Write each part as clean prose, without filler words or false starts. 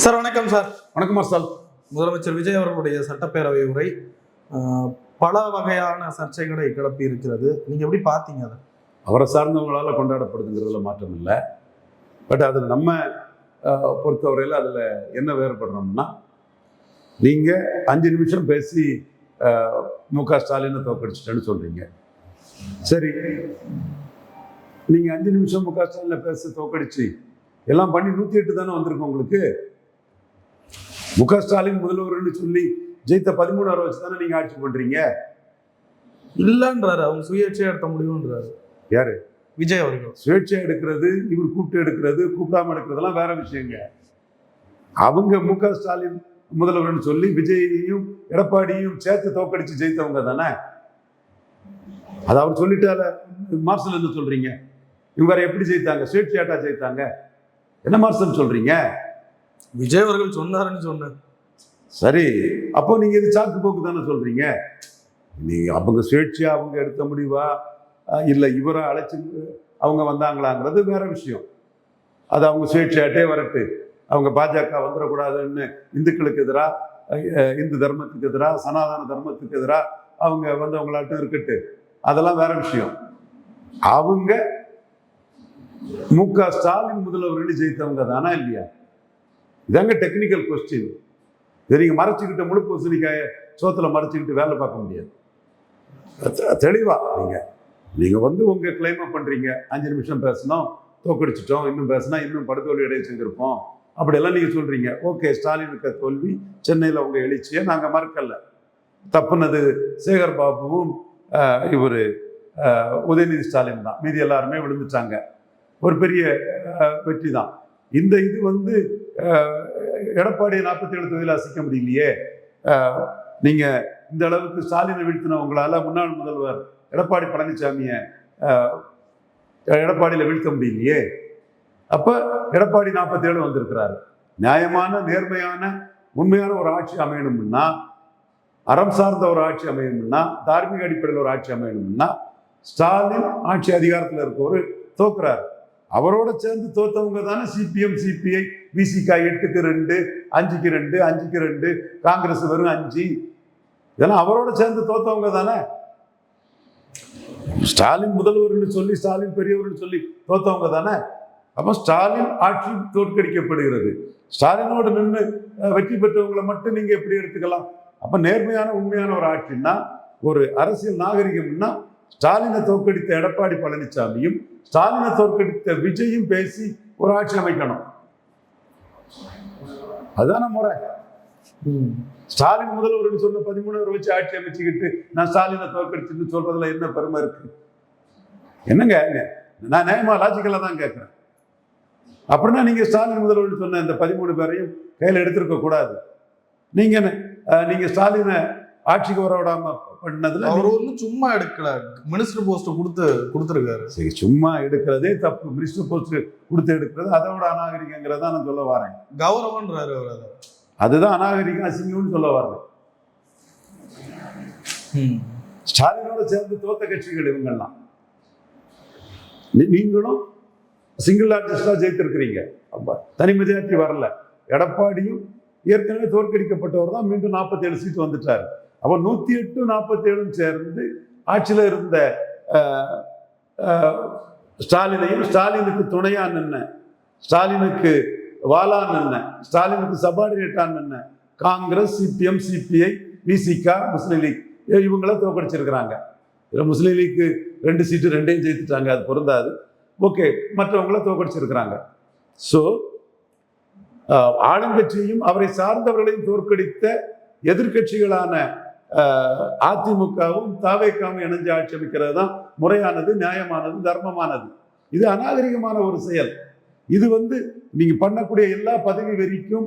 Sir வணக்கம் sir. வணக்கம் மார்சால். முதலமைச்சர் விஜய் அவர்களுடைய சட்டப்பேரவை உரை பல வகையான சர்ச்சைகளை கிளப்பி இருக்கிறது. நீங்க எப்படி பார்த்தீங்க அதை? அவரை சார்ந்தவங்களால கொண்டாடப்படுதுங்கிறதுல மாற்றம் இல்லை. பட் அதில் நம்ம பொறுத்தவரையில் அதில் என்ன வேறுபடுறோம்னா, நீங்கள் 5 நிமிஷம் பேசி மு.க. ஸ்டாலினை தோற்கடிச்சிட்டேன்னு சொல்கிறீங்க. சரி, நீங்கள் 5 நிமிஷம் மு.க. ஸ்டாலினை பேச தோற்கடிச்சு எல்லாம் பண்ணி 108 தானே வந்திருக்கும் உங்களுக்கு. மு.க. ஸ்டாலின் முதல்வர்னு சொல்லி ஜெயித்த 13 வச்சு தானே நீங்கள் ஆட்சி பண்ணுறீங்க. இல்லைன்றாரு, அவங்க சுயேட்சையாக எடுத்த முடியும்ன்றாரு. யாரு? விஜய் அவர்கள். சுயேட்சை எடுக்கிறது, இவர் கூப்பிட்டு எடுக்கிறது, கூப்பிடாம எடுக்கிறதெல்லாம் வேற விஷயங்க. அவங்க மு.க. ஸ்டாலின் முதல்வர்னு சொல்லி விஜயையும் எடப்பாடியும் சேர்த்து தோக்கடிச்சு ஜெயித்தவங்க தானே. அதை அவர் சொல்லிட்டால மார்சல் என்ன சொல்றீங்க? இவங்க வேற எப்படி ஜெயித்தாங்க? சுயேட்சையாட்டா ஜெயித்தாங்க? என்ன மார்சல் சொல்றீங்க? விஜய் அவர்கள் சொன்னாருன்னு சொன்னேன். சரி, அப்போ நீங்க இது சாக்கு போக்கு தானே சொல்றீங்க. நீங்க அவங்க சுயேட்சையா அவங்க எடுத்த முடிவா இல்லை இவரை அழைச்சி அவங்க வந்தாங்களாங்கிறது வேற விஷயம். அது அவங்க சுயேட்சையாட்டே வரட்டு, அவங்க பாஜக வந்துடக்கூடாதுன்னு இந்துக்களுக்கு எதிராக, இந்து தர்மத்துக்கு எதிராக, சனாதன தர்மத்துக்கு எதிராக அவங்க வந்தவங்களாட்டும் இருக்கட்டு, அதெல்லாம் வேற விஷயம். அவங்க மு.க. ஸ்டாலின் முதல்வர்கள் ஜெயித்தவங்க தானா இல்லையா? இதாங்க டெக்னிக்கல் கொஸ்டின். இதை நீங்க மறைச்சிக்கிட்ட முழு பூசணிக்காய சோத்துல மறைச்சிக்கிட்டு வேலை பார்க்க முடியாது. தெளிவா நீங்க வந்து உங்க கிளைமை பண்றீங்க. 5 நிமிஷம் பேசணும், தோக்கடிச்சிட்டோம், இன்னும் பேசினா இன்னும் படுதோல்வி அடைய செஞ்சிருப்போம், அப்படியெல்லாம் நீங்க சொல்றீங்க. ஓகே, ஸ்டாலினுக்கு தோல்வி, சென்னையில் அவங்க எழுச்சியை நாங்க மறக்கல. தப்புனது சேகர் பாபுவும் இவர் உதயநிதி ஸ்டாலின் தான். மீதி எல்லாருமே விழுந்துட்டாங்க. ஒரு பெரிய வெற்றி தான். இந்த இது வந்து எடப்பாடி 47 தொகுதியில் அசைக்க முடியலையே. நீங்க இந்த அளவுக்கு ஸ்டாலினை வீழ்த்தினவங்களால முன்னாள் முதல்வர் எடப்பாடி பழனிசாமியை எடப்பாடியில் வீழ்த்த முடியலையே. அப்ப எடப்பாடி 47 வந்திருக்கிறாரு. நியாயமான, நேர்மையான, உண்மையான ஒரு ஆட்சி அமையணும்னா, அறம் சார்ந்த ஒரு ஆட்சி அமையணும்னா, தார்மீக அடிப்படையில் ஒரு ஆட்சி அமையணும்னா, ஸ்டாலின் ஆட்சி அதிகாரத்தில் இருக்கவர் தோக்குறாரு. அவரோட சேர்ந்து தோத்தவங்க தானே சிபிஎம், சிபிஐ, விசிக 8க்கு 2, 5க்கு 2, 5க்கு 2, காங்கிரஸ் வெறும் 5. இதெல்லாம் அவரோட சேர்ந்து தோத்தவங்க தானே. ஸ்டாலின் முதல்வர்னு சொல்லி, ஸ்டாலின் பெரியவர்னு சொல்லி தோத்தவங்க தானே. அப்போ ஸ்டாலின் ஆட்சி தோற்கடிக்கப்படுகிறது. ஸ்டாலினோடு நின்று வெற்றி பெற்றவங்களை மட்டும் நீங்க எப்படி எடுத்துக்கலாம்? அப்ப நேர்மையான, உண்மையான ஒரு ஆட்சின்னா, ஒரு அரசியல் நாகரிகம்னா, ஸ்டாலினை தோற்கடித்த எடப்பாடி பழனிசாமியும் ஸ்டாலினை தோற்கடித்த விஜயும் பேசி ஒரு ஆட்சி அமைக்கணும். அதுதான முறை. ஸ்டாலின் முதல்வர்னு சொன்ன 13 வச்சு ஆட்சி அமைச்சுக்கிட்டு நான் ஸ்டாலினை தோற்கடிச்சுன்னு சொல்றதுல என்ன பெருமை இருக்கு? என்னங்க, நான் நியாயமா லாஜிக்கலா தான் கேட்கிறேன். அப்படின்னா நீங்க ஸ்டாலின் முதல்வர்னு சொன்ன இந்த 13 பேரையும் கையில் எடுத்திருக்க கூடாது. நீங்க ஸ்டாலினை ஆட்சிக்கு வர விடாம பண்ணதுல அவர் ஒன்றும் சும்மா எடுக்கல, மினிஸ்டர் போஸ்ட் கொடுத்துருக்காரு. சரி, சும்மா எடுக்கிறதே தப்பு. மினிஸ்டர் போஸ்ட் கொடுத்து எடுக்கிறது அதோட அநாகரிகங்கிறதா நான் சொல்ல வரேன். கௌரவன்றாரு அவர். அதுதான் அநாகரிகம், அசிங்கம்னு சொல்ல வரேன். ஸ்டாலினோட சேர்ந்து தோத்த கட்சிகள் இவங்கெல்லாம். நீங்களும் சிங்கிள் ஆர்டிஸ்டா ஜெயித்திருக்கிறீங்க, தனி மெஜாரிட்டி வரல. எடப்பாடியும் ஏற்கனவே தோற்கடிக்கப்பட்டவர் தான், மீண்டும் 47 சீட் வந்துட்டாரு. அப்போ 108, 47 சேர்ந்து ஆட்சியில் இருந்த ஸ்டாலினையும், ஸ்டாலினுக்கு துணையா நின்ன, ஸ்டாலினுக்கு வாலா நின்ன, ஸ்டாலினுக்கு சபார்டினேட்டா நின்ன காங்கிரஸ், சிபிஎம், சிபிஐ, விசிக, முஸ்லீம் லீக் இவங்கள தோற்கடிச்சிருக்கிறாங்க. இதில் முஸ்லீம் லீக்கு 2 சீட்டு 2ஐயும் ஜெயித்துட்டாங்க, அது பொருந்தாது. ஓகே, மற்றவங்கள தோற்கடிச்சிருக்கிறாங்க. ஸோ ஆளுங்கட்சியையும் அவரை சார்ந்தவர்களையும் தோற்கடித்த எதிர்கட்சிகளான அதிமுகவும் தாவேகாவும் இணைஞ்சு ஆட்சி அமைக்கிறது தான் முறையானது, நியாயமானது, தர்மமானது. இது அநாகரிகமான ஒரு செயல். இது வந்து நீங்க பண்ணக்கூடிய எல்லா பதவி வெறிக்கும்,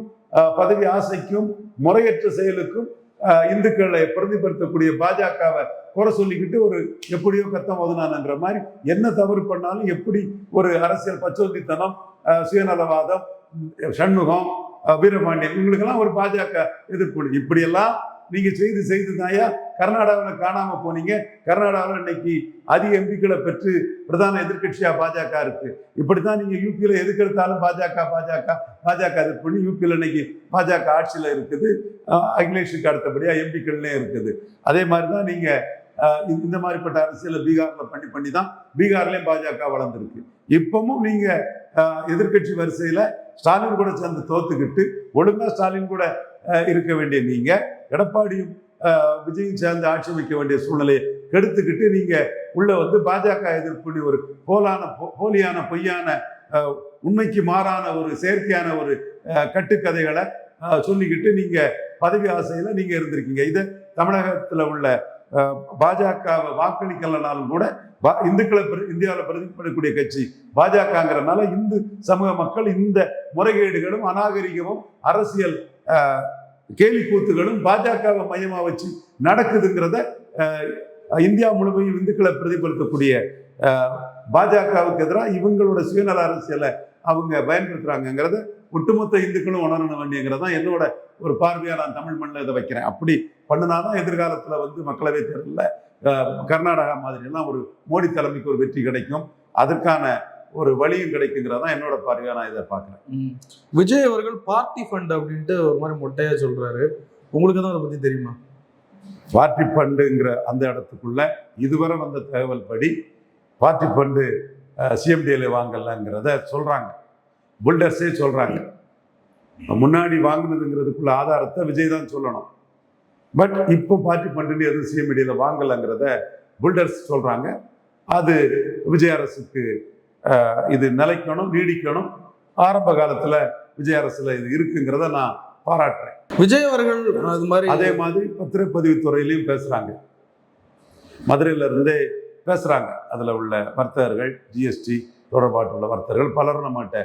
பதவி ஆசைக்கும், முறையற்ற செயலுக்கும் இந்துக்களை பிரதிபலித்தக்கூடிய பாஜகவை குறை சொல்லிக்கிட்டு ஒரு எப்படியோ கத்தம் ஓதுனானுங்கிற மாதிரி என்ன தவறு பண்ணாலும், எப்படி ஒரு அரசியல் பச்சோந்தித்தனம், சுயநலவாதம், சண்முகம், வீரபாண்டியன் இவங்களுக்கெல்லாம் ஒரு பாஜக எதிர்ப்பு. இப்படியெல்லாம் நீங்க செய்து தாயா கர்நாடகாவில் காணாம போனீங்க. கர்நாடகாவில் இன்னைக்கு அதிக எம்பிக்களை பெற்று பிரதான எதிர்க்கட்சியா பாஜக இருக்கு. இப்படித்தான் நீங்க யூபியில எதுக்கு எடுத்தாலும் பாஜக எதிர்ப்பு. யூபியில இன்னைக்கு பாஜக ஆட்சியில இருக்குது. அகிலேஷுக்கு அடுத்தபடியா எம்பிக்கள்லே இருக்குது. அதே மாதிரிதான் நீங்க இந்த மாதிரிப்பட்ட அரசியலை பீகார்ல பண்ணி தான் பீகார்லயும் பாஜக வளர்ந்துருக்கு. இப்பவும் நீங்க எதிர்க்கட்சி வரிசையில ஸ்டாலின் கூட சேர்ந்து தோத்துக்கிட்டு ஒழுங்கா ஸ்டாலின் கூட இருக்க வேண்டிய நீங்க எடப்பாடியும் விஜயும் சேர்ந்து ஆட்சி அமைக்க வேண்டிய சூழ்நிலையை கெடுத்துக்கிட்டு நீங்க உள்ள வந்து பாஜக எதிர்ப்பு ஒரு போலியான பொய்யான உண்மைக்கு மாறான ஒரு செயற்கையான ஒரு கட்டுக்கதைகளை சொல்லிக்கிட்டு நீங்க பதவி ஆசையில நீங்க இருந்திருக்கீங்க. இதை தமிழகத்துல உள்ள பாஜகவை வாக்களிக்கலனாலும் கூட இந்துக்களை இந்தியாவில் பிரதிபலிக்கக்கூடிய கட்சி பாஜகங்கிறதுனால இந்து சமூக மக்கள் இந்த முறைகேடுகளும் அநாகரிகமும் அரசியல் கேலி கூத்துகளும் பாஜகவை மையமா வச்சு நடக்குதுங்கிறத இந்தியா முழுமையும் இந்துக்களை பிரதிபலிக்கக்கூடிய பாஜகவுக்கு எதிராக இவங்களோட சுயநல அரசியலை அவங்க பயன்படுத்துறாங்கிறத ஒட்டுமொத்த இந்துக்களும் உணரணும் வேண்டியங்கிறதான் என்னோட ஒரு பார்வையா நான் தமிழ் மண்ணில் இதை வைக்கிறேன். அப்படி பண்ணினாதான் எதிர்காலத்துல வந்து மக்களவை தேர்தலில் கர்நாடகா மாதிரி எல்லாம் ஒரு மோடி தலைமைக்கு ஒரு வெற்றி கிடைக்கும். அதற்கான ஒரு வழியும் கிடைக்குங்கிறதான் என்னோட பார்வையா நான் இதை பார்க்கிறேன். விஜய் அவர்கள் பார்ட்டி ஃபண்ட் அப்படின்ட்டு ஒரு மாதிரி மொட்டையா சொல்றாரு. உங்களுக்கு தான் அதை பத்தி தெரியுமா? பார்ட்டி ஃபண்டுங்கிற அந்த இடத்துக்குள்ள இதுவரை வந்த தகவல் படி பார்ட்டி ஃபண்டு சிஎம்டிஎல்ஏ வாங்கலங்கிறத சொல்றாங்க. புல்டர்ஸே சொல்றாங்க. முன்னாடி வாங்கினதுங்கிறதுக்குள்ள ஆதாரத்தை விஜய் தான் சொல்லணும். பட் இப்போ பார்ட்டி ஃபண்டுன்னு எதுவும் சிஎம்டிஎல்ஏ வாங்கலைங்கிறத புல்டர்ஸ் சொல்றாங்க. அது விஜய் அரசுக்கு இது நிலைக்கணும், நீடிக்கணும். ஆரம்ப காலத்துல விஜய் அரசுல இது இருக்குங்கிறத நான் பாராட்டுறேன். விஜய் அவர்கள் அது மாதிரி அதே மாதிரி பத்திரப்பதிவு துறையிலையும் பேசுறாங்க. மதுரையில இருந்தே பேசுறாங்க. அதுல உள்ள வர்த்தகர்கள், ஜிஎஸ்டி தொடர்பாட்டுள்ள வர்த்தகர்கள் பலரும் நம்மகிட்ட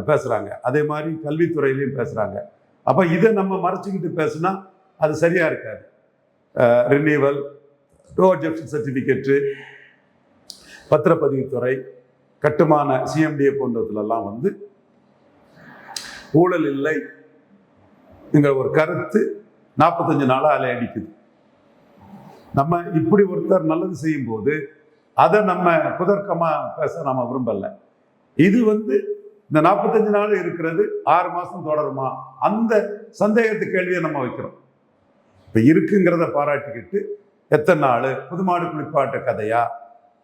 பேசுறாங்க. அதே மாதிரி கல்வித்துறையிலையும் பேசுறாங்க. அப்ப இதை நம்ம மறைச்சிக்கிட்டு பேசுனா அது சரியா இருக்காது. ரினியூவல், நோ அப்ஜெக்ஷன் சர்டிபிகேட்டு, பத்திரப்பதிவுத்துறை, கட்டுமான சிஎம்டிஏ போன்றதுலாம் வந்து ஊழல் இல்லை என்கிற ஒரு கருத்து 45 நாளா அலை அடிக்குது. நம்ம இப்படி ஒருத்தர் நல்லது செய்யும் போது அதை நம்ம குதர்க்கமா பேச நாம விரும்பல. இது வந்து இந்த 45 நாள் இருக்கிறது 6 மாசம் தொடருமா, அந்த சந்தேகத்து கேள்வியை நம்ம வைக்கிறோம். இப்ப இருக்குங்கிறத பாராட்டிக்கிட்டு எத்தனை நாள் புதுமாடு குளிப்பாட்ட கதையா,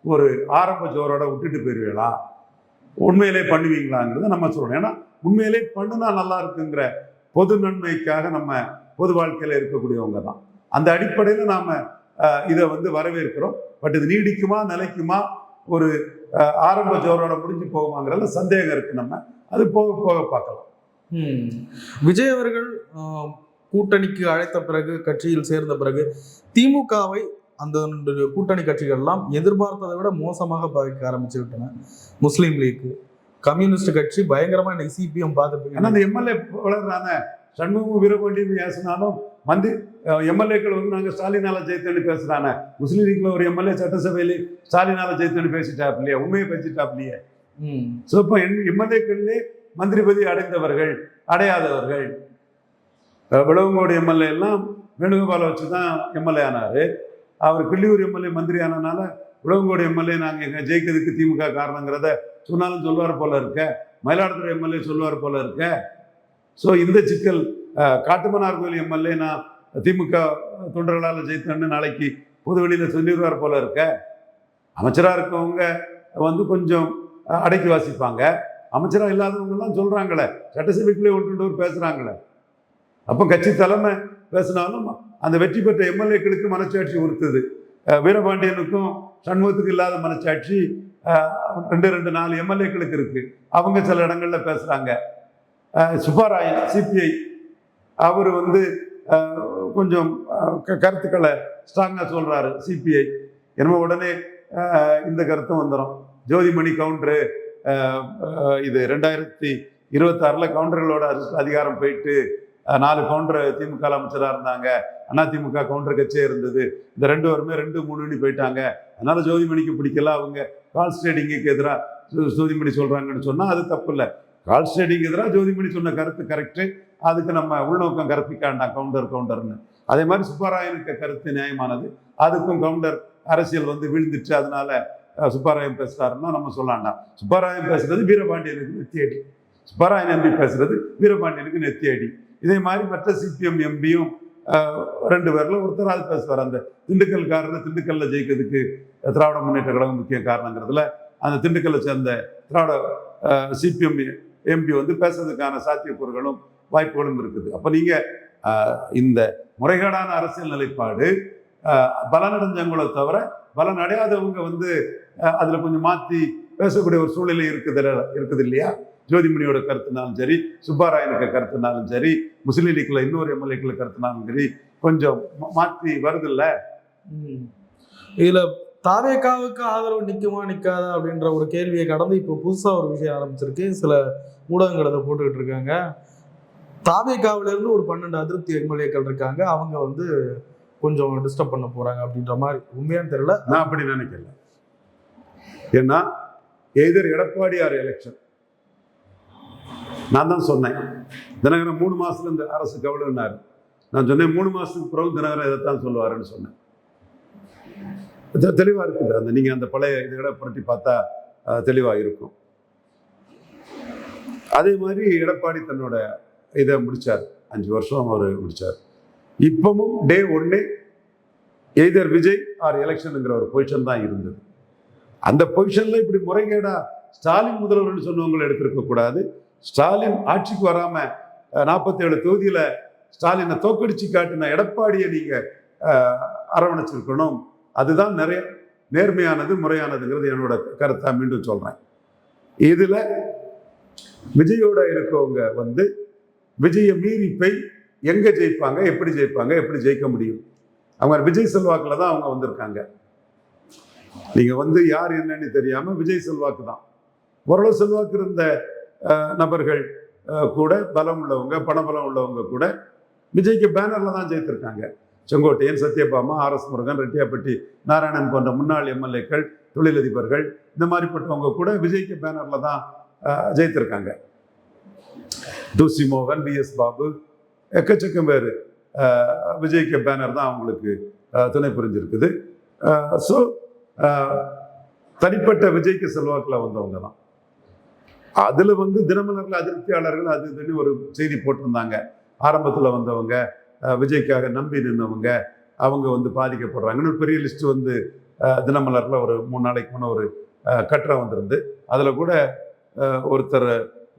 ஒரு ஆரம்ப ஜோரோட விட்டுட்டு போயிருவீங்களா, உண்மையிலே பண்ணுவீங்களாங்கிறத நம்ம சொல்லணும். ஏன்னா உண்மையிலே பண்ணுனா நல்லா இருக்குங்கிற பொது நன்மைக்காக நம்ம பொது வாழ்க்கையில இருக்கக்கூடியவங்க தான். அந்த அடிப்படையில் நாம இதை வந்து வரவேற்கிறோம். பட் இது நீடிக்குமா, நிலைக்குமா, ஒரு ஆரம்ப ஜோரோட முடிஞ்சு போகுமாங்கிறதுல சந்தேகம் இருக்கு. நம்ம அது போக போக பார்க்கலாம். விஜய் அவர்கள் கூட்டணிக்கு அழைத்த பிறகு, கட்சியில் சேர்ந்த பிறகு திமுகவை அந்த கூட்டணி கட்சிகள்லாம் எதிர்பார்த்ததை விட மோசமாக பாதிக்க ஆரம்பிச்சு விட்டன. முஸ்லீம் லீக், கம்யூனிஸ்ட் கட்சி பயங்கரமா இன்னைக்கு சிபிஎம் பார்த்துட்டு அந்த எம்எல்ஏ வளர்றான சண்முகம் வீரபாண்டியன் பேசினாலும் வந்து எம்எல்ஏக்கள் வந்து நாங்கள் ஸ்டாலினால ஜெயித்தேன்னு பேசுறாங்க. முஸ்லீம் லீக்ல ஒரு எம்எல்ஏ சட்டசபையில ஸ்டாலினால ஜெயித்தேன்னு பேசிட்டாப்லையே, உண்மையை பேசிட்டாப்லையே. ஸோ இப்போ எம்எல்ஏக்கள்லே மந்திரி பதவி அடைந்தவர்கள், அடையாதவர்கள். விளவங்கோடு எம்எல்ஏ எல்லாம் வேணுகோபாலை வச்சு தான் எம்எல்ஏ ஆனாரு. அவர் கிள்ளியூர் எம்எல்ஏ மந்திரி ஆனதுனால விளவங்கோடு எம்எல்ஏ நாங்கள் எங்க ஜெயிக்கிறதுக்கு திமுக காரணங்கிறத சொன்னாலும் சொல்வார் போல இருக்க, மயிலாடுதுறை எம்எல்ஏ சொல்வார் போல இருக்க. ஸோ இந்த சிக்கல் காட்டுமன்னார் கோயில் எம்எல்ஏ நான் திமுக தொண்டர்களால் ஜெயித்தேன்னு நாளைக்கு பொது வெளியில சொல்லிடுவார் போல இருக்க. அமைச்சராக இருக்கவங்க வந்து கொஞ்சம் அடக்கி வாசிப்பாங்க. அமைச்சராக இல்லாதவங்கலாம் சொல்றாங்களே, சட்டசபைக்குள்ளே ஒன்று பேசுறாங்களே. அப்போ கட்சி தலைமை பேசினாலும் அந்த வெற்றி பெற்ற எம்எல்ஏக்களுக்கு மனச்சாட்சி உறுத்துது. வீரபாண்டியனுக்கும் சண்முகத்துக்கு இல்லாத மனச்சாட்சி 2-4 எம்எல்ஏக்களுக்கு இருக்கு. அவங்க சில இடங்கள்ல பேசுறாங்க. சுப்பாராயன் சிபிஐ அவர் வந்து கொஞ்சம் கருத்துக்களை ஸ்ட்ராங்காக சொல்றாரு. சிபிஐ என்னமோ உடனே இந்த கருத்தும் வந்துடும். ஜோதிமணி கவுண்டரு இது 2026 கவுண்டர்களோட அதிகாரம் போயிட்டு 4 கவுண்டர் திமுக அமைச்சராக இருந்தாங்க. அதிமுக கவுண்டர் கட்சியே இருந்தது. இந்த 2 பேருமே 2-3 போயிட்டாங்க. அதனால ஜோதிமணிக்கு பிடிக்கல. அவங்க கால் ஸ்டேடிங்குக்கு எதிராக ஜோதிமணி சொல்றாங்கன்னு சொன்னா அது தப்பு இல்லை. கால் ஸ்டேடிங் எதிராக ஜோதிமணி சொன்ன கருத்து கரெக்டு. அதுக்கு நம்ம உள்நோக்கம் கற்பிக்காண்டாம் கவுண்டர்னு. அதே மாதிரி சுப்பராயனுக்கு கருத்து நியாயமானது. அதுக்கும் கவுண்டர் அரசியல் வந்து வீழ்ந்துச்சு, அதனால சுப்பராயன் பேசுறாருன்னா நம்ம சொல்லலாம்டா. சுப்பராயன் பேசுறது வீரபாண்டியனுக்கு நெத்தியடி, சுப்பராயன் எம்பி பேசுறது வீரபாண்டியனுக்கு நெத்தியடி. இதே மாதிரி மற்ற சிபிஎம் எம்பியும் 2 பேர்ல ஒருத்தராது பேசுவார். அந்த திண்டுக்கல்காரர் திண்டுக்கல்ல ஜெயிக்கிறதுக்கு திராவிட முன்னேற்ற கழகம் முக்கிய காரணங்கிறதுல அந்த திண்டுக்கல்லை சேர்ந்த திராவிட சிபிஎம் எம்பி வந்து பேசுறதுக்கான சாத்தியக்கூறுகளும் வாய்ப்புகளும் இருக்குது. அப்போ நீங்க இந்த முறைகேடான அரசியல் நிலைப்பாடு பலனடைஞ்சவங்களை தவிர பலன் அடையாதவங்க வந்து அதுல கொஞ்சம் மாற்றி பேசக்கூடிய ஒரு சூழ்நிலை இருக்குது இல்லையா? ஜோதிமணியோட கருத்துனாலும் சரி, சுப்பாராயனுக்கு கருத்துனாலும் சரி, முஸ்லீம் லீக்ல இன்னொரு எம்எல்ஏக்களை கருத்துனாலும் சரி, கொஞ்சம் மாற்றி வருது இல்ல. இதுல தாவேகாவுக்கு ஆதரவு நிக்குமா நிக்காதா அப்படின்ற ஒரு கேள்வியை கடந்து இப்போ புதுசா ஒரு விஷயம் ஆரம்பிச்சிருக்கு. சில ஊடகங்கள் அதை போட்டுக்கிட்டு இருக்காங்க. தாவேகாவில இருந்து ஒரு 12 அதிருப்தி எம்எல்ஏக்கள் இருக்காங்க, அவங்க வந்து கொஞ்சம் டிஸ்டர்ப் பண்ண போறாங்க அப்படின்ற மாதிரி. உண்மையான்னு தெரியல, நான் அப்படி நினைக்கல. ஏன்னா எதிர் எடப்பாடி ஆர் எலெக்ஷன். நான் தான் சொன்னேன் தினகரன் 3 மாசத்துல இந்த அரசு கவலைன்னாரு. நான் சொன்னேன் 3 மாசத்துக்கு பிறகு தினகரன் இதைத்தான் சொல்லுவாருன்னு சொன்னேன். தெளிவா இருக்குது. அந்த நீங்க அந்த பழைய இதை புரட்டி பார்த்தா தெளிவா இருக்கும். அதே மாதிரி எடப்பாடி தன்னோட இதை முடிச்சார், 5 வருஷம் அவர் முடிச்சார். இப்பவும் டே 1 எய்தர் விஜய் ஆர் எலெக்ஷனுங்கிற ஒரு பொசிஷன் தான் இருந்தது. அந்த பொசிஷன்ல இப்படி முறைகேடா ஸ்டாலின் முதல்வர்னு சொன்னவங்களை எடுத்திருக்க கூடாது. ஸ்டாலின் ஆட்சிக்கு வராம 47 தொகுதியில ஸ்டாலினை தோக்கடிச்சு காட்டின எடப்பாடியை நீங்க அரவணைச்சிருக்கணும். அதுதான் நிறைய நேர்மையானது, முறையானதுங்கிறது என்னோட கருத்தா மீண்டும் சொல்றேன். இதுல விஜயோட இருக்கவங்க வந்து விஜயை மீறி போய் எங்க ஜெயிப்பாங்க, எப்படி ஜெயிப்பாங்க, எப்படி ஜெயிக்க முடியும்? அவங்க விஜய் செல்வாக்குல தான் அவங்க வந்திருக்காங்க. நீங்க வந்து யார் என்னன்னு தெரியாம விஜய் செல்வாக்கு தான். ஓரளவு செல்வாக்கு இருந்த நபர்கள் கூட, பலம் உள்ளவங்க, பணபலம் உள்ளவங்க கூட விஜய்க்கு பேனர்ல தான் ஜெயித்திருக்காங்க. செங்கோட்டையன், சத்யபாமா, ஆர்எஸ் முருகன், ரெட்டியாப்பட்டி நாராயணன் போன்ற முன்னாள் எம்எல்ஏக்கள், தொழிலதிபர்கள், இந்த மாதிரிப்பட்டவங்க கூட விஜய்க்கு பேனர்ல தான் ஜெயித்திருக்காங்க. தூசி மோகன், பிஎஸ் பாபு, எக்கச்சக்கம் பேர் விஜய்க்கு பேனர் தான் அவங்களுக்கு துணை புரிஞ்சிருக்குது. ஸோ தனிப்பட்ட விஜய்க்கு செல்வாக்கில் வந்தவங்க தான். அதுல வந்து தினமலர்ல அதிருப்தியாளர்கள் அது இதுன்னு ஒரு செய்தி போட்டிருந்தாங்க. ஆரம்பத்துல வந்தவங்க, விஜய்க்காக நம்பி நின்றவங்க, அவங்க வந்து பாதிக்கப்படுறாங்கன்னு ஒரு பெரிய லிஸ்ட் வந்து தினமலர்ல ஒரு 3 நாளைக்கு முன்ன ஒரு கட்டுரை வந்திருந்து. அதுல கூட ஒருத்தர்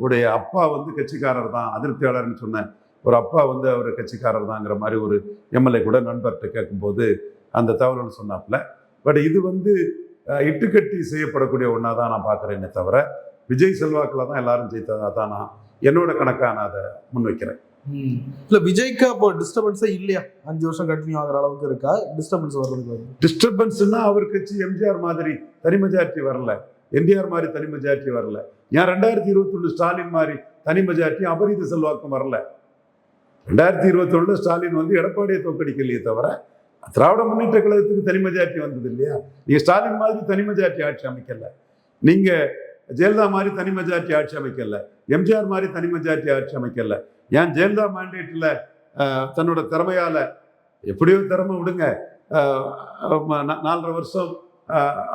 உடைய அப்பா வந்து கட்சிக்காரர் தான், அதிருப்தியாளர்னு சொன்ன ஒரு அப்பா வந்து அவர் கட்சிக்காரர் தாங்கிற மாதிரி ஒரு எம்எல்ஏ கூட நண்பர்கிட்ட கேட்கும்போது அந்த தகவல்னு சொன்னாப்புல. பட் இது வந்து இட்டுக்கட்டி செய்யப்படக்கூடிய ஒன்றா தான் நான் பார்க்குறேன்னே தவிர விஜய் செல்வாக்கில் தான் எல்லாரும் ஜெயித்ததா தான் நான் என்னோட கணக்காக நான் அதை முன்வைக்கிறேன். இல்லை, விஜய்க்கு அப்போ டிஸ்டர்பன்ஸே இல்லையா? 5 வருஷம் கண்டினியூ ஆகிற அளவுக்கு இருக்கா டிஸ்டர்பன்ஸ் வர்றதுக்கு? டிஸ்டர்பன்ஸ்னா அவர் கட்சி எம்ஜிஆர் மாதிரி தனி மெஜாரிட்டி வரல, என்டிஆர் மாதிரி தனி மெஜாரிட்டி வரல, ஏன் 2021 ஸ்டாலின் மாதிரி தனி மெஜாரிட்டி அபரித செல்வாக்கும் வரல. 2021 ஸ்டாலின் வந்து எடப்பாடியை தோக்கடிக்கலையே தவிர திராவிட முன்னேற்ற கழகத்துக்கு தனி மெஜாரிட்டி வந்தது இல்லையா? நீங்க ஸ்டாலின் மாதிரி தனி மெஜாரிட்டி ஆட்சி அமைக்கல, நீங்க ஜெயலலிதா மாதிரி தனி மெஜாரிட்டி ஆட்சி அமைக்கல, எம்ஜிஆர் மாதிரி தனி மெஜாரிட்டி ஆட்சி அமைக்கல. ஏன் ஜெயலலிதா மேண்டேட்ல தன்னோட திறமையால, எப்படியோ திறமை விடுங்க, 4.5 வருஷம்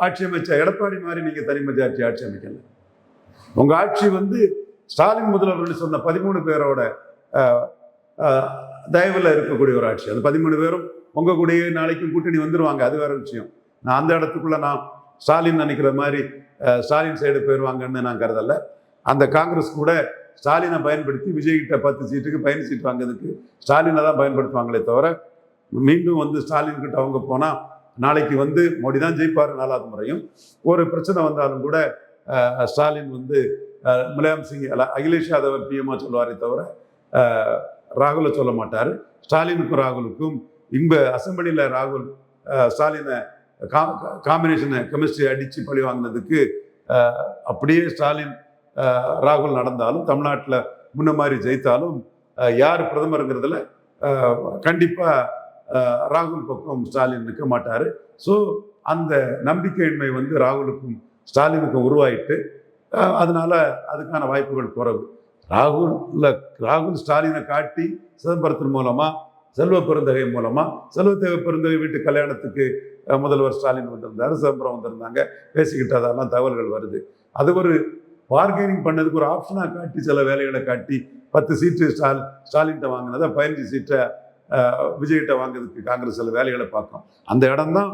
ஆட்சி அமைச்ச எடப்பாடி மாதிரி நீங்க தனி மெஜாரிட்டி ஆட்சி அமைக்கல. உங்க ஆட்சி வந்து ஸ்டாலின் முதல்வர்கள் சொன்ன 13 பேரோட தயவுல இருக்கக்கூடிய ஒரு ஆட்சி. அந்த 13 பேரும் உங்க கூடயே நாளைக்கும் கூட்டணி வந்துருவாங்க, அது வேற விஷயம். நான் அந்த இடத்துக்குள்ள நான் ஸ்டாலின் நினைக்கிற மாதிரி ஸ்டாலின் சைடு போயிடுவாங்கன்னு நான் கருதல. அந்த காங்கிரஸ் கூட ஸ்டாலினை பயன்படுத்தி விஜய்கிட்ட 10 சீட்டுக்கு 15 சீட் வாங்கிறதுக்கு ஸ்டாலினை தான் பயன்படுத்துவாங்களே தவிர மீண்டும் வந்து ஸ்டாலின் கிட்ட அவங்க போனால் நாளைக்கு வந்து மோடி தான் ஜெயிப்பார் 4வது முறையும். ஒரு பிரச்சனை வந்தாலும் கூட ஸ்டாலின் வந்து முலாயம் சிங் அகிலேஷ் யாதவ் பிஎம்ஆ சொல்லுவாரே தவிர ராகுலை சொல்ல மாட்டார். ஸ்டாலினுக்கும் ராகுலுக்கும் இங்க அசம்பிளியில் ராகுல் ஸ்டாலினை காம்பினேஷனை கெமிஸ்ட்ரி அடித்து பழி வாங்கினதுக்கு அப்படியே ஸ்டாலின் ராகுல் நடந்தாலும், தமிழ்நாட்டில் முன்ன மாதிரி ஜெயித்தாலும் யார் பிரதமருங்கிறதுல கண்டிப்பாக ராகுல் பக்கம் ஸ்டாலின் நிற்க மாட்டார். ஸோ அந்த நம்பிக்கையின்மை வந்து ராகுலுக்கும் ஸ்டாலினுக்கும் உருவாயிட்டு அதனால அதுக்கான வாய்ப்புகள் குறைவு. ராகுல் ஸ்டாலினை காட்டி சிதம்பரத்தின் மூலமாக செல்வ பெருந்தகை மூலமா செல்வ பெருந்தகை வீட்டு கல்யாணத்துக்கு முதல்வர் ஸ்டாலின் வந்திருந்தாரு, சிதம்பரம் வந்திருந்தாங்க, பேசிக்கிட்டதெல்லாம் தகவல்கள் வருது. அது ஒரு பார்கெனிங் பண்ணதுக்கு ஒரு ஆப்ஷனாக காட்டி சில வேலைகளை காட்டி 10 சீட்டு ஸ்டாலின்கிட்ட வாங்கினதை 15 சீட்டை விஜய்கிட்ட வாங்குறதுக்கு காங்கிரஸ் சில வேலைகளை பார்க்கும். அந்த இடம் தான்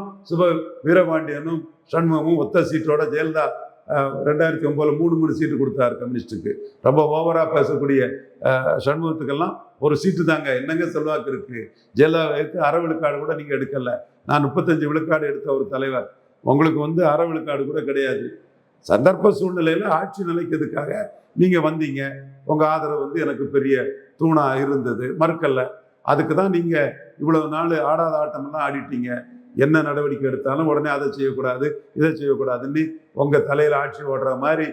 வீரபாண்டியனும் சண்முகமும் ஒத்த சீட்டோட ஜெயலலிதா 2009 3 சீட்டு கொடுத்தாரு கம்யூனிஸ்டுக்கு. ரொம்ப ஓவரா பேசக்கூடிய சண்முகத்துக்கெல்லாம் ஒரு சீட்டு தாங்க, என்னங்க செல்வாக்கு இருக்கு, ஜெயலலிதாவுக்கு அரை விழுக்காடு கூட நீங்க எடுக்கல, நான் 35 விழுக்காடு எடுத்த ஒரு தலைவர், உங்களுக்கு அரை விழுக்காடு கூட கிடையாது. சந்தர்ப்ப சூழ்நிலையில ஆட்சி நிலைக்கிறதுக்காக நீங்க வந்தீங்க, உங்க ஆதரவு எனக்கு பெரிய தூணா இருந்தது, மறுக்கல்ல. அதுக்கு தான் நீங்க இவ்வளவு நாள் ஆடாத ஆட்டமெல்லாம் ஆடிட்டீங்க. என்ன நடவடிக்கை எடுத்தாலும் உடனே அதை செய்யக்கூடாது இதை செய்யக்கூடாதுன்னு உங்க தலையில ஆட்சி ஓடுற மாதிரி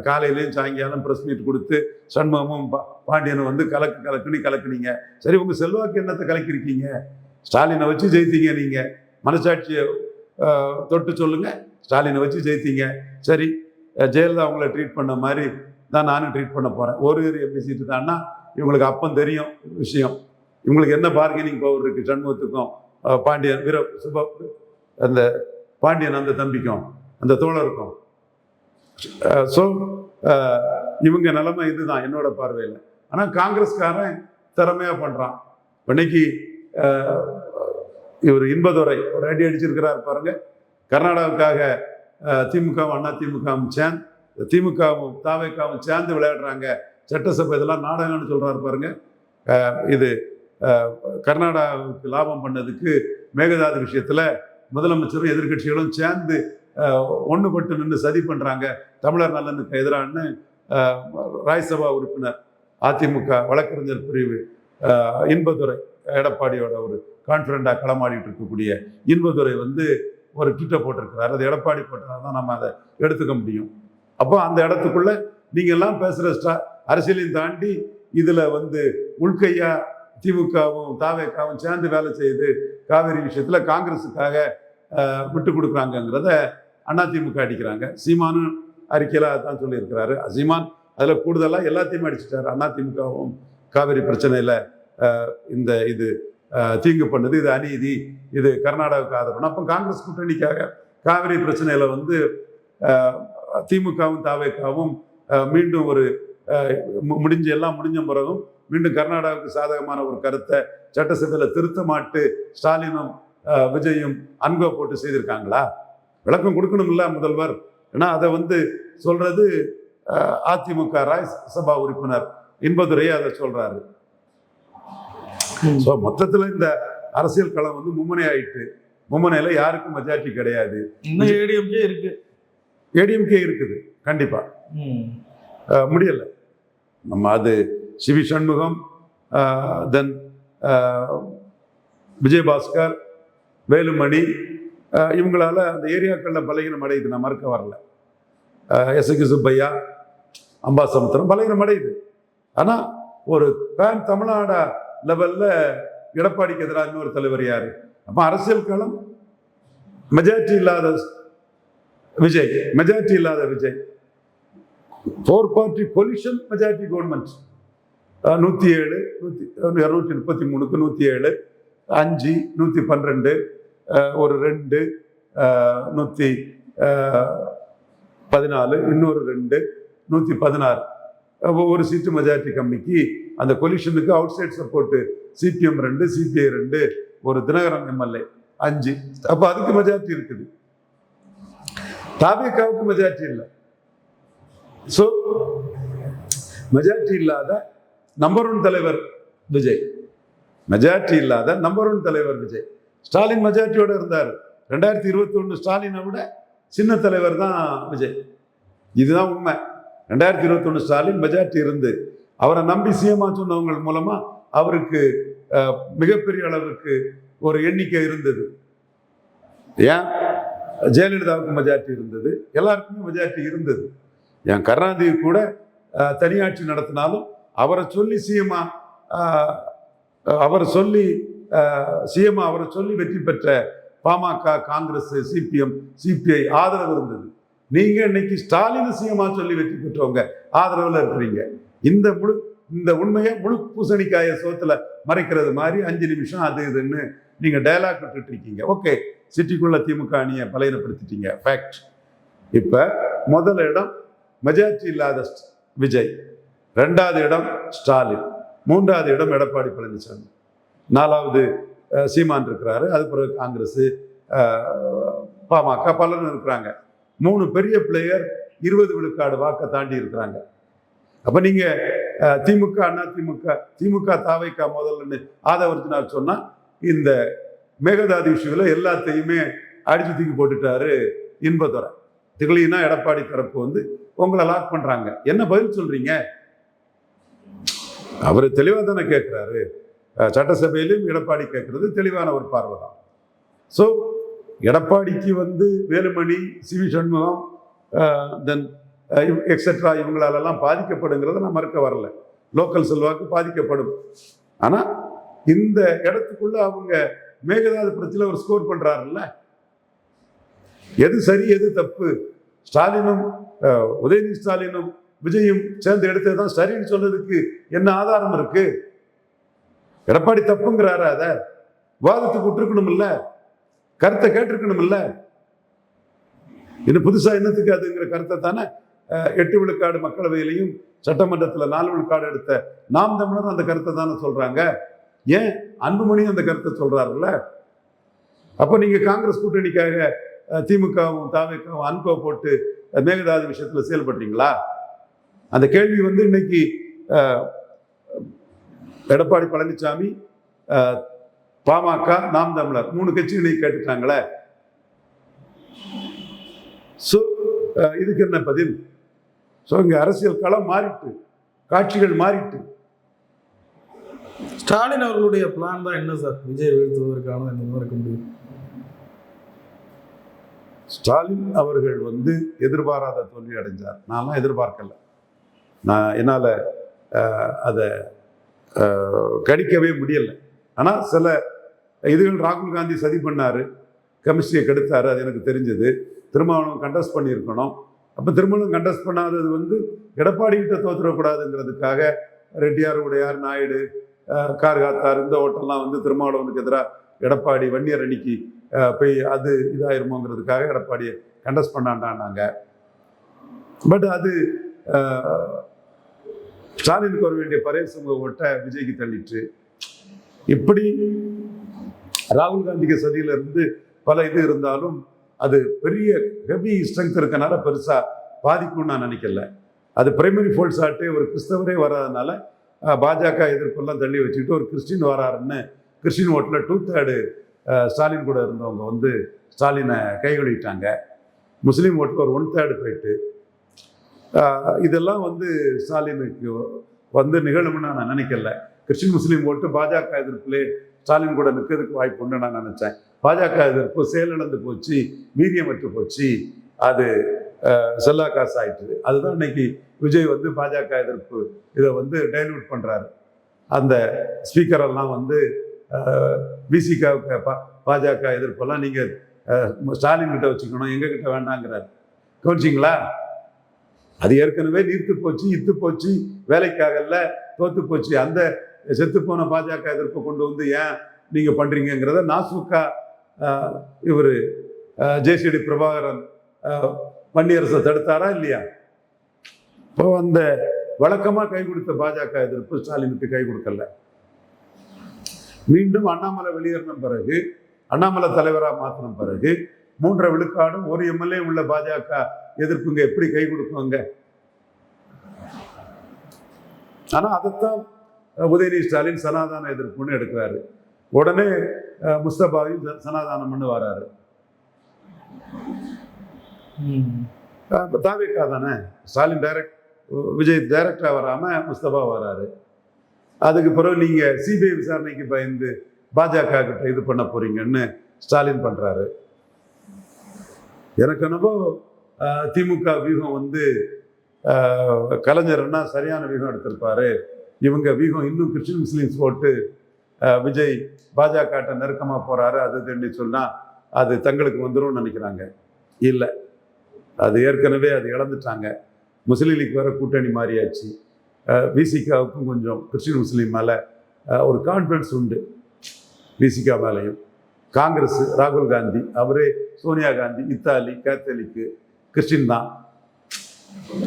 காலையிலையும் சாயங்காலம் ப்ரெஸ் மீட் கொடுத்து சண்முகமும் பாண்டியனும் கலக்குன்னு கலக்குனீங்க. சரி, உங்க செல்வாக்கு என்னத்தை கலக்கிருக்கீங்க? ஸ்டாலினை வச்சு ஜெயித்தீங்க, நீங்க மனசாட்சியை தொட்டு சொல்லுங்க, ஸ்டாலினை வச்சு ஜெயித்தீங்க. சரி, ஜெயலலிதா அவங்கள ட்ரீட் பண்ண மாதிரி தான் நானும் ட்ரீட் பண்ண போறேன். ஒரு எப்படி சீட்டு தான்னா இவங்களுக்கு அப்பம் தெரியும் விஷயம், இவங்களுக்கு என்ன பார்கெனிங் பவர் இருக்கு சண்முகத்துக்கும் பாண்டியன் அந்த பாண்டியன் அந்த தம்பிக்கும் அந்த தோழருக்கும். ஸோ இவங்க நிலைமை இதுதான் என்னோட பார்வையில். ஆனால் காங்கிரஸ்காரன் திறமையா பண்றான். இன்னைக்கு இவர் இன்பதுரை ஒரு அடி அடிச்சிருக்கிறார் பாருங்க. கர்நாடகாவுக்காக திமுகவும் அண்ணா திமுகவும் சேர்ந்து திமுகவும் தாவேக்காவும் சேர்ந்து விளையாடுறாங்க, சட்டசபை இதெல்லாம் நாடகம்னு சொல்றாரு பாருங்க. இது கர்நாடகாவுக்கு லாபம் பண்ணதுக்கு மேகதாது விஷயத்துல முதலமைச்சரும் எதிர்கட்சிகளும் சேர்ந்து ஒன்றுபட்டு நின்று சதி பண்றாங்க, தமிழர் நலனுக்கு எதிரான ராஜ்யசபா உறுப்பினர் அதிமுக வழக்கறிஞர் பிரிவு இன்பதுரை, எடப்பாடியோட ஒரு கான்ஃபிடண்டா களமாடிட்டு இருக்கக்கூடிய இன்பதுரை ஒரு ட்விட்டை போட்டிருக்கிறார். அது எடப்பாடி போட்டதான் தான் நம்ம அதை எடுத்துக்க முடியும். அப்போ அந்த இடத்துக்குள்ள நீங்க எல்லாம் பேசுற அரசியலையும் தாண்டி இதுல உள்கையா திமுகவும் தாவேக்காவும் சேர்ந்து வேலை செய்து காவிரி விஷயத்துல காங்கிரஸுக்காக விட்டு கொடுக்குறாங்கிறத அதிமுக அடிக்கிறாங்க. சீமானும் அறிக்கையில தான் சொல்லியிருக்கிறாரு. சீமான் அதுல கூடுதலா எல்லாத்தையும் அடிச்சுட்டாரு. அதிமுகவும் காவிரி பிரச்சனையில இது தீங்கு பண்ணுது, இது அநீதி, இது கர்நாடகாவுக்கு ஆதரவு. அப்போ காங்கிரஸ் கூட்டணிக்காக காவிரி பிரச்சனையில திமுகவும் தாவேக்காவும் மீண்டும் ஒரு எல்லாம் முடிஞ்ச பிறகும் மீண்டும் கர்நாடகாவுக்கு சாதகமான ஒரு கருத்தை சட்டசபையில திருத்த மாட்டு ஸ்டாலினும் விஜயும் அன்பை போட்டு செய்திருக்காங்களா? விளக்கம் கொடுக்கணும்ல முதல்வர். ஏன்னா அதை சொல்றது அதிமுக ராஜ்யசபா உறுப்பினர் இன்பதுரையே அதை சொல்றாரு. மொத்தத்துல இந்த அரசியல் களம் மும்முனை ஆயிட்டு, மும்முனையில யாருக்கும் மெஜாரிட்டி கிடையாது. ஏடிஎம்கே இருக்குது கண்டிப்பா, முடியல. நம்ம அது சிவி சண்முகம், தென் விஜயபாஸ்கர், வேலுமணி, இவங்களால அந்த ஏரியாக்களில் பலகீனம் அடையுது, நான் மறுக்க வரல. எஸ்கி சுப்பையா, அம்பாசமுத்திரம் பலகீனம் அடையுது. ஆனா ஒரு பேன் தமிழ்நாடு லெவல்ல எடப்பாடிக்கு எதிராக இன்னொரு தலைவர் யாரு? அப்ப அரசியல் களம் மெஜாரிட்டி இல்லாத விஜய், மெஜாரிட்டி இல்லாத Vijay, 4 party collision majority government 107, 233க்கு 107, 5, 112, ஒரு 2, 114, இன்னொரு 2, 116, ஒரு சீட்டு மெஜாரிட்டி கம்மிக்கு அந்த கொலிஷனுக்கு outside support CPM 2, CPI 2, ஒரு தினகரன் எம்எல்ஏ 5. அப்ப அதுக்கு மெஜாரிட்டி இருக்குது. தாவேக்காவுக்கு மெஜாரிட்டி இல்லை. ஸோ மெஜாரிட்டி இல்லாத நம்பர் 1 தலைவர் விஜய், மெஜாரிட்டி இல்லாத நம்பர் 1 தலைவர் விஜய். ஸ்டாலின் மெஜாரிட்டியோட இருந்தார். 2021 ஸ்டாலினை விட சின்ன தலைவர் தான் விஜய். இதுதான் உண்மை. 2021 ஸ்டாலின் மெஜாரிட்டி இருந்து அவரை நம்பி சிஎம்மா சொன்னவங்க மூலமா அவருக்கு மிகப்பெரிய அளவுக்கு ஒரு எண்ணிக்கை இருந்தது. ஏன் ஜெயலலிதாவுக்கு மெஜாரிட்டி இருந்தது, எல்லாருக்குமே மெஜாரிட்டி இருந்தது. என் கருணாநிதி கூட தனியாட்சி நடத்தினாலும் அவரை சொல்லி சிஎம்மா அவரை சொல்லி வெற்றி பெற்ற பாமக, காங்கிரஸ், சிபிஎம், சிபிஐ ஆதரவு இருந்தது. நீங்க இன்னைக்கு ஸ்டாலின் சிஎம்மா சொல்லி வெற்றி பெற்றவங்க ஆதரவுல இருக்கிறீங்க. இந்த உண்மையை முழு பூசணிக்காய சோத்துல மறைக்கிறது மாதிரி 5 நிமிஷம் அது இதுன்னு நீங்க டயலாக் விட்டுட்டு இருக்கீங்க. ஓகே, சிட்டிக்குள்ள திமுக அணியை பலையனப்படுத்திட்டீங்க, ஃபேக்ட். இப்ப முதல் இடம் மெஜாரிட்டி இல்லாத விஜய், 2வது இடம் ஸ்டாலின், 3வது இடம் எடப்பாடி பழனிசாமி, 4வது சீமான் இருக்கிறாரு, அது பிறகு காங்கிரஸ், பாமக பலரும் இருக்கிறாங்க. 3 பெரிய பிளேயர் 20 விழுக்காடு வாக்கை தாண்டி இருக்கிறாங்க. அப்ப நீங்க திமுக அண்ணா திமுக தாவைக்கா முதல்ல ஆதவர்த்தினார் சொன்னா இந்த மேகதாது இஷ்யூல எல்லாத்தையுமே அடிச்சு தூக்கி போட்டுட்டாரு இன்பதுரை. திகழினா எடப்பாடி தரப்பு வந்து உங்களை லாக் பண்றாங்க. என்ன பதில் சொல்றீங்க? அவரு தெளிவா தானே கேட்கிறாரு. சட்டசபையிலும் எடப்பாடி கேட்கறது தெளிவான ஒரு பார்வை தான். ஸோ எடப்பாடிக்கு வந்து வேலுமணி, சிவி சண்முகம், தென் எக்ஸெட்ரா இவங்களாலெல்லாம் பாதிக்கப்படுங்கிறத நான் மறுக்க வரல. லோக்கல் செல்வாக்கு பாதிக்கப்படும். ஆனா இந்த இடத்துக்குள்ள அவங்க மேகதாது பிரச்சனை ஒரு ஸ்கோர் பண்றாருல்ல, எது சரி எது தப்பு? ஸ்டாலினும் உதயநிதி ஸ்டாலினும் விஜயும் சேர்ந்து எடுத்ததுதான் சரின்னு சொல்றதுக்கு என்ன ஆதாரம் இருக்கு? எடப்பாடி தப்புங்கிறாரு, அத வாதத்துக்கு விட்டுருக்கணும் இல்ல, கருத்தை கேட்டிருக்கணும் இல்ல. இன்னும் புதுசா என்னத்துக்கு அதுங்கிற கருத்தை தானே 8 விழுக்காடு மக்களவையிலையும் சட்டமன்றத்தில் 4 விழுக்காடு எடுத்த நாம் தமிழர் அந்த கருத்தை தானே சொல்றாங்க. ஏன் அன்புமணியும் அந்த கருத்தை சொல்றாருல்ல? அப்போ நீங்க காங்கிரஸ் கூட்டணிக்காக திமுகவும் தாவேக்காவும் அன்பை போட்டு மேகதாது விஷயத்துல செயல்படுறீங்களா? அந்த கேள்வி வந்து இன்னைக்கு எடப்பாடி பழனிசாமி, பாமக, நாம் தமிழர் 3 கட்சிகளை கேட்டுட்டாங்களே. ஸோ இதுக்கு என்ன பதில்? ஸோ இங்க அரசியல் களம் மாறிட்டு, காட்சிகள் மாறிட்டு. ஸ்டாலின் அவர்களுடைய பிளான் தான் என்ன சார்? விஜய் வீழ்த்துவதற்கான என்ன இருக்க முடியும்? ஸ்டாலின் அவர்கள் வந்து எதிர்பாராத தோல்வி அடைஞ்சார். நான்லாம் எதிர்பார்க்கல. என்னால் அதை கணிக்கவே முடியல. ஆனால் சில இதுகள் ராகுல் காந்தி சதி பண்ணாரு, கெமிஸ்ட்ரியை கெடுத்தாரு, அது எனக்கு தெரிஞ்சது. திருமாவளவன் கண்டஸ்ட் பண்ணியிருக்கணும். அப்போ திருமாவளவன் கண்டஸ்ட் பண்ணாதது வந்து எடப்பாடி கிட்ட தோற்றுறக்கூடாதுங்கிறதுக்காக ரெட்டியார், உடையார், நாயுடு, கார்காத்தார் இந்த ஓட்டெல்லாம் வந்து திருமாவளவனுக்கு எதிராக எடப்பாடி வன்னியர் அணிக்கு போய் அது இதாயிருமோங்கிறதுக்காக எடப்பாடியை கண்டஸ்ட் பண்ணாண்டானாங்க. பட் அது ஸ்டாலினுக்கு வர வேண்டிய பரேசம ஓட்டை விஜய்க்கு தள்ளிட்டு, இப்படி ராகுல் காந்திக்கு சதியிலிருந்து பல இது இருந்தாலும் அது பெரிய ஹெவி ஸ்ட்ரென்த் இருக்கனால பெருசா பாதிக்கும்னு நான் நினைக்கல. அது பிரைமரி ஃபோல்ஸ் ஆட்டு ஒரு கிறிஸ்தவரே வராதனால பாஜக எதிர்ப்பெல்லாம் தள்ளி வச்சுக்கிட்டு ஒரு கிறிஸ்டின் வராருன்னு கிறிஸ்டின் ஓட்டில் 2/3 ஸ்டாலின் கூட இருந்தவங்க வந்து ஸ்டாலினை கைகொழிட்டாங்க. முஸ்லீம் ஓட்டில் ஒரு 1/3 போயிட்டு, இதெல்லாம் வந்து ஸ்டாலினுக்கு வந்து நிகழும்னு நான் நினைக்கல. கிறிஸ்டின் முஸ்லீம் ஓட்டு பாஜக எதிர்ப்பிலே ஸ்டாலின் கூட நிற்கிறதுக்கு வாய்ப்பு உண்டு நான் நினைச்சேன். பாஜக எதிர்ப்பு செயலிழந்து போச்சு, வீரியமற்று போச்சு, அது செல்லா காசு ஆயிட்டுது. அதுதான் இன்னைக்கு விஜய் வந்து பாஜக எதிர்ப்பு இதை வந்து டைல்யூட் பண்றாரு. அந்த ஸ்பீக்கரெல்லாம் வந்து விசிகாவுக்கு பாஜக எதிர்ப்பெல்லாம் நீங்க ஸ்டாலின் கிட்ட வச்சுக்கணும், எங்க கிட்ட வேண்டாங்கிறாரு. கவனிச்சிங்களா? அது ஏற்கனவே நீர்த்து போச்சு, இத்து போச்சு, வேலைக்காகல, தோத்து போச்சு. அந்த செத்து போன பாஜக எதிர்ப்பை கொண்டு வந்து ஏன் நீங்க பண்றீங்கிறத நாசுக்கா இவர் ஜேசிடி பிரபாகரன் வன்னியரசை தடுத்தாரா இல்லையா? இப்போ அந்த வழக்கமா கை கொடுத்த பாஜக எதிர்ப்பு ஸ்டாலினுக்கு கை கொடுக்கல. மீண்டும் அண்ணாமலை வெளியேறின பிறகு, அண்ணாமலை தலைவராக மாற்றின பிறகு 3 விழுக்காடும் 1 எம்எல்ஏ உள்ள பாஜக எதிர்ப்புங்க எப்படி கை கொடுக்குவாங்க? ஆனா அதைத்தான் உதயநிதி ஸ்டாலின் சனாதன எதிர்ப்புன்னு எடுக்கிறாரு. உடனே முஸ்தபாவையும் சனாதானம்னு வராரு. தாவேக்கா தானே, ஸ்டாலின் விஜய் டைரக்டா வராம முஸ்தபா வராரு. அதுக்கு பிறகு நீங்க சிபிஐ விசாரணைக்கு பயந்து பாஜக கிட்ட இது பண்ண போறீங்கன்னு ஸ்டாலின் பண்றாரு. எனக்கு என்னவோ திமுக வியூகம் வந்து கலைஞர்னா சரியான வியூகம் எடுத்திருப்பாரு. இவங்க வியூகம் இன்னும் கிறிஸ்டின் முஸ்லீம்ஸ் போட்டு விஜய் பாஜக நெருக்கமா போறாரு, அது தெரிஞ்சு சொன்னா அது தங்களுக்கு வந்துடும் நினைக்கிறாங்க. இல்லை, அது ஏற்கனவே அது இழந்துட்டாங்க. முஸ்லீம் லீக் வேற கூட்டணி மாறியாச்சு. விசிகாவுக்கும் கொஞ்சம் கிறிஸ்டின் முஸ்லீம் மேலே ஒரு கான்ஃபிடன்ஸ் உண்டு. விசிகா மேலேயும் காங்கிரஸ் ராகுல் காந்தி, அவரே சோனியா காந்தி இத்தாலி கேத்தலிக்கு கிறிஸ்டின் தான்.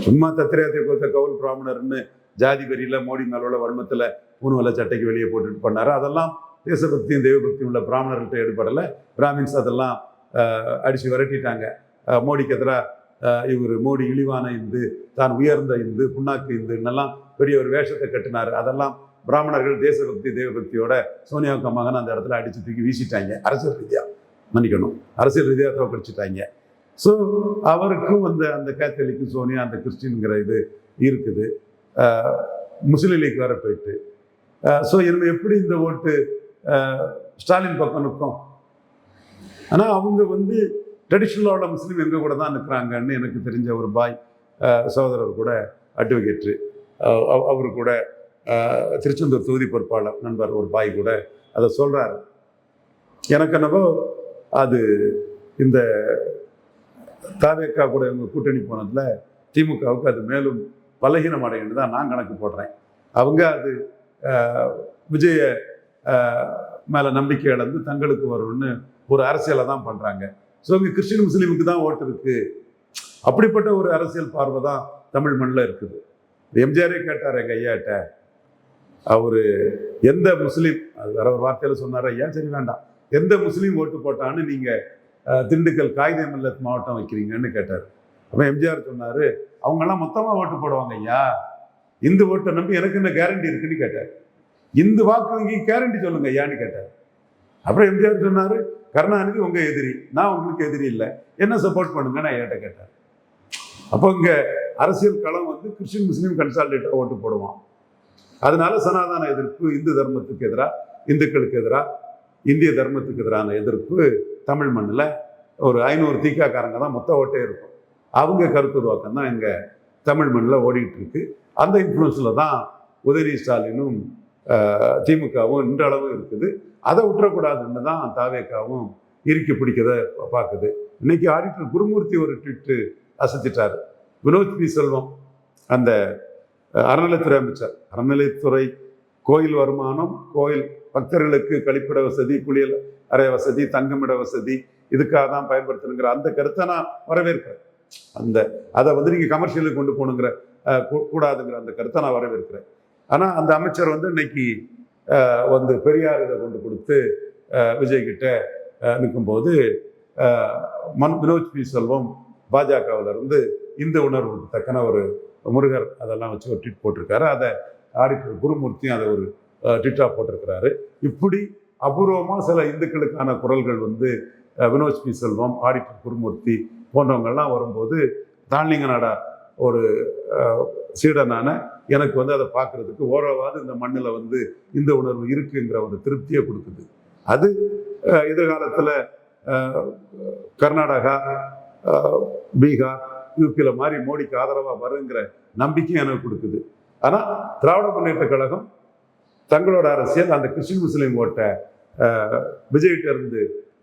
சும்மா தத்திரத்தை கொடுத்த கவுல் பிராமணர்னு ஜாதி வெறியில் மோடி மேலோட வன்மத்தில் பூணுவலை சட்டைக்கு வெளியே போட்டுட்டு பண்ணார். அதெல்லாம் தேசபக்தியும் தெய்வபக்தியும் உள்ள பிராமணர்கள்ட்ட எடுபடலை. பிராமின்ஸ் அதெல்லாம் அடித்து விரட்டிட்டாங்க. மோடிக்கு எதிராக இவர் மோடி இழிவான இந்து, தான் உயர்ந்த இந்து, புண்ணாக்கு இந்துன்னெல்லாம் பெரிய ஒரு வேஷத்தை கட்டினார். அதெல்லாம் பிராமணர்கள் தேசபக்தி தெய்வபக்தியோட சோனியாவுக்கு மகன் அந்த இடத்துல அடித்து தூக்கி வீசிட்டாங்க. அரசியல் ரீதியாக மன்னிக்கணும், அரசியல் ரீதியாக தோக்கடிச்சிட்டாங்க. ஸோ அவருக்கும் அந்த கேத்தலிக்கு சோனியா அந்த கிறிஸ்டின்ங்கிற இது இருக்குது. முஸ்லீம் லீக் வேற போயிட்டு. ஸோ இனிமேல் எப்படி இந்த ஓட்டு ஸ்டாலின் பக்கம் நிற்கும்? ஆனால் அவங்க ட்ரெடிஷ்னலோட முஸ்லீம் எங்கள் கூட தான் நிற்கிறாங்கன்னு எனக்கு தெரிஞ்ச ஒரு பாய் சகோதரர் கூட அட்வொகேட்டு, அவர் கூட திருச்செந்தூர் தொகுதி பொறுப்பாளர் நண்பர் ஒரு பாய் கூட அதை சொல்கிறாரு. எனக்கு என்னவோ அது இந்த தாவேக்கா கூட இவங்க கூட்டணி போனதில் திமுகவுக்கு அது மேலும் பலகீனம் அடையின்னு தான் நான் கணக்கு போடுறேன். அவங்க அது விஜய மேலே நம்பிக்கை இழந்து தங்களுக்கு வரும்னு ஒரு அரசியலை தான் பண்ணுறாங்க. ஸோ இங்கே கிறிஸ்டின் முஸ்லீமுக்கு தான் ஓட்டு இருக்குது. அப்படிப்பட்ட ஒரு அரசியல் பார்வை தான் தமிழ் மண்ணில் இருக்குது. எம்ஜிஆரே கேட்டார் எங்கள் ஐயாட்ட, அவர் எந்த முஸ்லீம், அது வேற ஒரு வார்த்தையில் சொன்னார், ஐயா சரி வேண்டாம், எந்த முஸ்லீம் ஓட்டு போட்டான்னு நீங்கள் திண்டுக்கல் காகித மில்லத் மாவட்டம் வைக்கிறீங்கன்னு கேட்டார். அப்போ எம்ஜிஆர் சொன்னார், அவங்கெல்லாம் மொத்தமாக ஓட்டு போடுவாங்க ஐயா, இந்து ஓட்டை நம்பி எனக்கு என்ன கேரண்டி இருக்குன்னு கேட்டார். இந்து வாக்கு வங்கி கேரண்டி சொல்லுங்க ஐயான்னு கேட்டார். அப்புறம் எம்ஜிஆர் சொன்னார், கருணாநிதி உங்கள் எதிரி, நான் உங்களுக்கு எதிரி இல்லை, என்ன சப்போர்ட் பண்ணுங்கன்னு ஐயாட்ட கேட்டார். அப்போ இங்கே அரசியல் களம் கிறிஸ்டின் முஸ்லீம் கன்சால்டேட்டாக ஓட்டு போடுவான். அதனால சனாதன எதிர்ப்பு, இந்து தர்மத்துக்கு எதிராக, இந்துக்களுக்கு எதிராக, இந்திய தர்மத்துக்கு எதிரான எதிர்ப்பு தமிழ் மண்ணில் ஒரு 500 தீக்காக்காரங்க தான் மொத்த ஓட்டே இருக்கும். அவங்க கருத்துருவாக்கம் தான் இங்கே தமிழ் மண்ணில் ஓடிக்கிட்டு இருக்கு. அந்த இன்ஃப்ளூன்ஸில் தான் உதயநிதி ஸ்டாலினும் திமுகவும் இன்றளவும் இருக்குது. அதை விட்டுறக்கூடாதுன்னு தான் தாவேக்காவும் இறுக்கி பிடிக்கதை பார்க்குது. இன்னைக்கு ஆடிட்டர் குருமூர்த்தி ஒரு ட்விட்டு அசத்திட்டார். வினோத் பி செல்வம், அந்த அறநிலைத்துறை அமைச்சர், அறநிலைத்துறை கோயில் வருமானம், கோயில் பக்தர்களுக்கு கழிப்பிட வசதி, குளியல் அறை வசதி, தங்குமிட வசதி, இதுக்காக தான் பயன்படுத்தணுங்கிற அந்த கருத்தை நான் வரவேற்கிறேன். அதை நீங்கள் கமர்ஷியலுக்கு கொண்டு போகணுங்கிற கூடாதுங்கிற அந்த கருத்தை நான் வரவேற்கிறேன். ஆனால் அந்த அமைச்சர் இன்னைக்கு பெரியார் இதை கொண்டு கொடுத்து விஜய்கிட்ட நிற்கும்போது வினோத் பி செல்வம் பாஜகவிலிருந்து இந்து உணர்வுக்கு தக்கன ஒரு முருகர் அதெல்லாம் வச்சு ஒரு ட்வீட் போட்டிருக்காரு. அதை ஆடிட்டர் குருமூர்த்தியும் அதை ஒரு ட்வீட்டாக போட்டிருக்கிறாரு. இப்படி அபூர்வமாக சில இந்துக்களுக்கான குரல்கள் வினோத் பி செல்வம், ஆடிட்டர் குருமூர்த்தி போன்றவங்கள்லாம் வரும்போது தான்லிங்க நாடா ஒரு சீடனான எனக்கு அதை பார்க்கறதுக்கு ஓரளவாவது இந்த மண்ணில் இந்த உணர்வு இருக்குங்கிற ஒரு திருப்தியை கொடுக்குது. அது எதிர்காலத்தில் கர்நாடகா, பீகார், யூபியில் மாதிரி மோடிக்கு ஆதரவாக வருங்கிற நம்பிக்கையும் எனக்கு கொடுக்குது. ஆனால் திராவிட முன்னேற்ற கழகம் தங்களோட அரசியல் அந்த கிறிஸ்டின் முஸ்லீம் ஓட்டை விஜய்கிட்ட இருந்து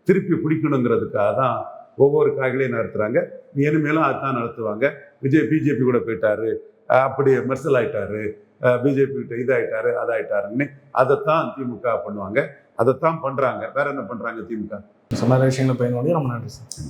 திருப்பி பிடிக்கணுங்கிறதுக்காக தான் ஒவ்வொரு காய்களையும் நடத்துகிறாங்க. இனிமேலும் அதுதான் நடத்துவாங்க. விஜய் பிஜேபி கூட போயிட்டாரு, அப்படி மெர்சல் ஆயிட்டாரு, பிஜேபி கிட்ட இதாயிட்டாரு அதாயிட்டாருன்னு அதைத்தான் திமுக பண்ணுவாங்க. அதைத்தான் பண்ணுறாங்க. வேற என்ன பண்ணுறாங்க திமுக? சொன்ன விஷயங்களை பயன்படுத்தி ரொம்ப நன்றி சார்.